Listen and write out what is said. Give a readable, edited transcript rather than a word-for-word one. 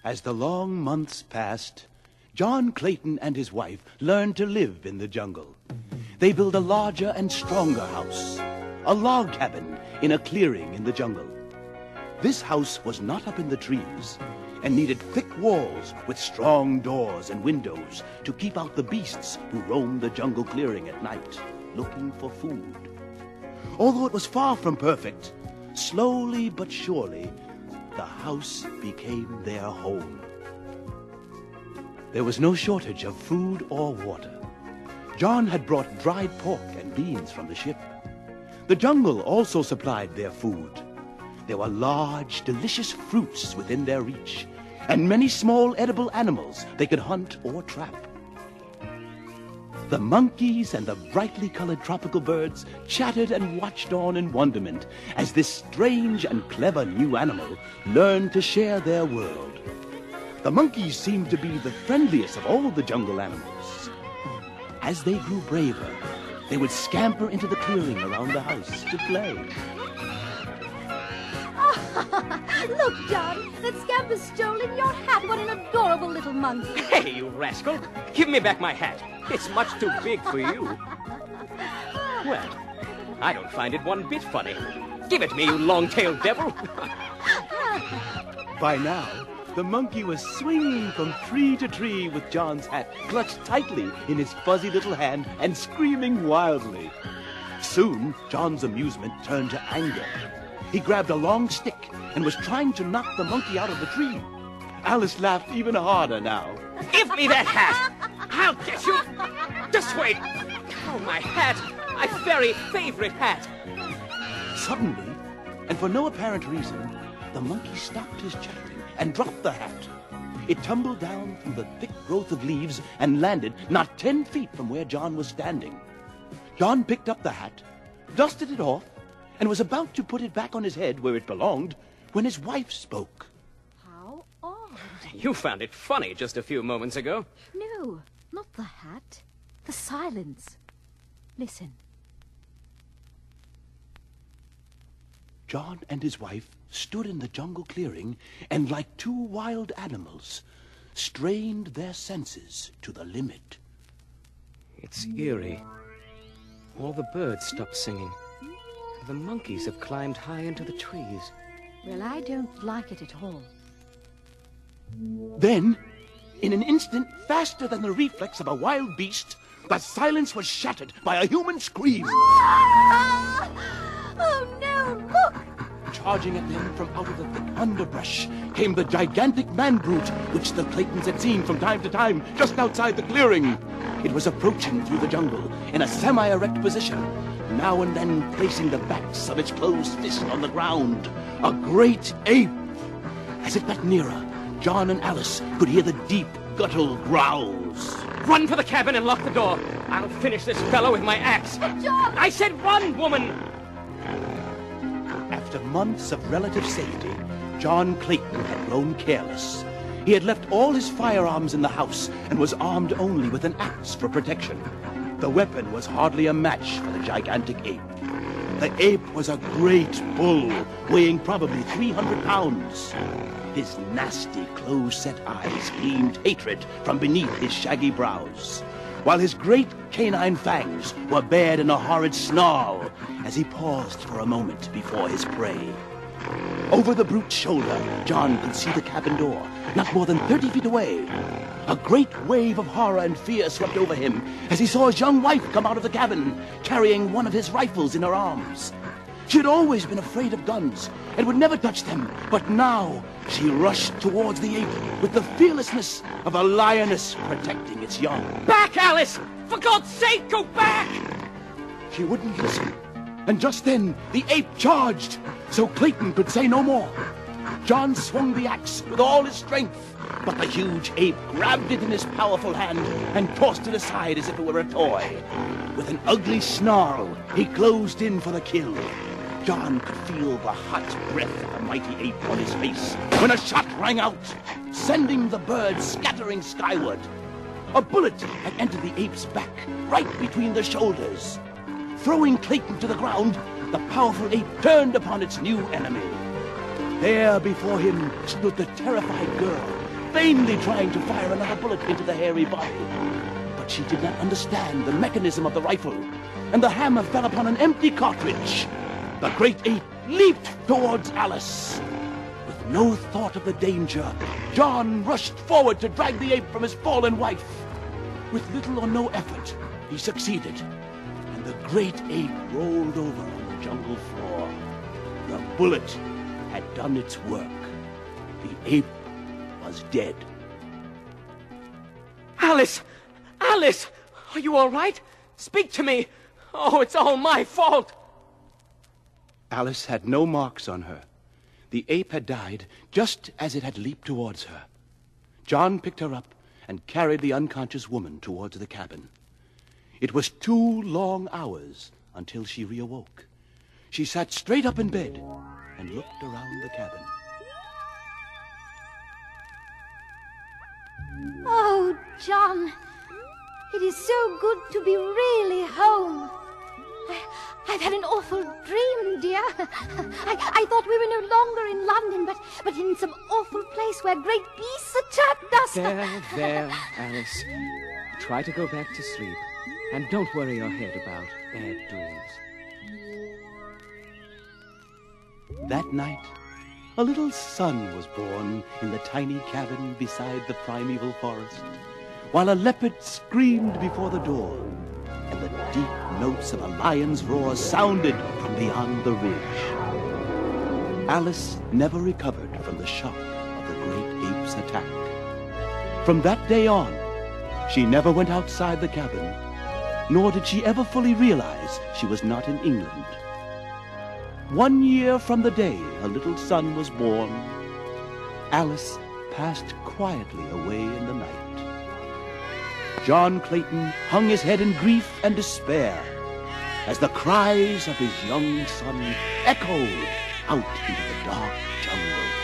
As the long months passed, John Clayton and his wife learned to live in the jungle. They built a larger and stronger house, a log cabin in a clearing in the jungle. This house was not up in the trees and needed thick walls with strong doors and windows to keep out the beasts who roamed the jungle clearing at night, looking for food. Although it was far from perfect, slowly but surely, the house became their home. There was no shortage of food or water. John had brought dried pork and beans from the ship. The jungle also supplied their food. There were large, delicious fruits within their reach, and many small edible animals they could hunt or trap. The monkeys and the brightly colored tropical birds chattered and watched on in wonderment as this strange and clever new animal learned to share their world. The monkeys seemed to be the friendliest of all the jungle animals. As they grew braver, they would scamper into the clearing around the house to play. Look, John, that scamp has stolen your hat. What an adorable little monkey. Hey, you rascal. Give me back my hat. It's much too big for you. Well, I don't find it one bit funny. Give it to me, you long-tailed devil. By now, the monkey was swinging from tree to tree with John's hat clutched tightly in his fuzzy little hand and screaming wildly. Soon, John's amusement turned to anger. He grabbed a long stick and was trying to knock the monkey out of the tree. Alice laughed even harder now. Give me that hat! I'll get you! Just wait! Oh, my hat! My very favorite hat! Suddenly, and for no apparent reason, the monkey stopped his chattering and dropped the hat. It tumbled down through the thick growth of leaves and landed not 10 feet from where John was standing. John picked up the hat, dusted it off, and was about to put it back on his head where it belonged when his wife spoke. How odd. You found it funny just a few moments ago. No, not the hat. The silence. Listen. John and his wife stood in the jungle clearing and, like two wild animals, strained their senses to the limit. It's eerie. All the birds stopped singing. The monkeys have climbed high into the trees. Well, I don't like it at all. Then, in an instant, faster than the reflex of a wild beast, the silence was shattered by a human scream. Ah! Oh, no, look! Charging at them from out of the thick underbrush came the gigantic man-brute which the Claytons had seen from time to time just outside the clearing. It was approaching through the jungle in a semi-erect position, now and then placing the backs of its closed fist on the ground. A great ape. As it got nearer, John and Alice could hear the deep, guttural growls. Run for the cabin and lock the door. I'll finish this fellow with my axe. John! I said run, woman! After months of relative safety, John Clayton had grown careless. He had left all his firearms in the house and was armed only with an axe for protection. The weapon was hardly a match for the gigantic ape. The ape was a great bull, weighing probably 300 pounds. His nasty, close-set eyes gleamed hatred from beneath his shaggy brows, while his great canine fangs were bared in a horrid snarl as he paused for a moment before his prey. Over the brute's shoulder, John could see the cabin door, not more than 30 feet away. A great wave of horror and fear swept over him as he saw his young wife come out of the cabin, carrying one of his rifles in her arms. She had always been afraid of guns and would never touch them, but now she rushed towards the ape with the fearlessness of a lioness protecting its young. Back, Alice! For God's sake, go back! She wouldn't listen, and just then the ape charged, so Clayton could say no more. John swung the axe with all his strength, but the huge ape grabbed it in his powerful hand and tossed it aside as if it were a toy. With an ugly snarl, he closed in for the kill. John could feel the hot breath of the mighty ape on his face when a shot rang out, sending the bird scattering skyward. A bullet had entered the ape's back, right between the shoulders. Throwing Clayton to the ground, the powerful ape turned upon its new enemy. There before him stood the terrified girl, vainly trying to fire another bullet into the hairy body. But she did not understand the mechanism of the rifle, and the hammer fell upon an empty cartridge. The great ape leaped towards Alice. With no thought of the danger, John rushed forward to drag the ape from his fallen wife. With little or no effort, he succeeded, and the great ape rolled over on the jungle floor. The bullet had done its work. The ape was dead. Alice! Alice! Are you all right? Speak to me! Oh, it's all my fault! Alice had no marks on her. The ape had died just as it had leaped towards her. John picked her up and carried the unconscious woman towards the cabin. It was 2 long hours until she reawoke. She sat straight up in bed and looked around the cabin. Oh, John, it is so good to be really home. I've had an awful dream, dear. I thought we were no longer in London, but in some awful place where great beasts attacked us. There, Alice. Try to go back to sleep, and don't worry your head about bad dreams. That night, a little son was born in the tiny cabin beside the primeval forest, while a leopard screamed before the door, and the deep notes of a lion's roar sounded from beyond the ridge. Alice never recovered from the shock of the great ape's attack. From that day on, she never went outside the cabin, nor did she ever fully realize she was not in England. 1 year from the day her little son was born, Alice passed quietly away in the night. John Clayton hung his head in grief and despair as the cries of his young son echoed out into the dark jungle.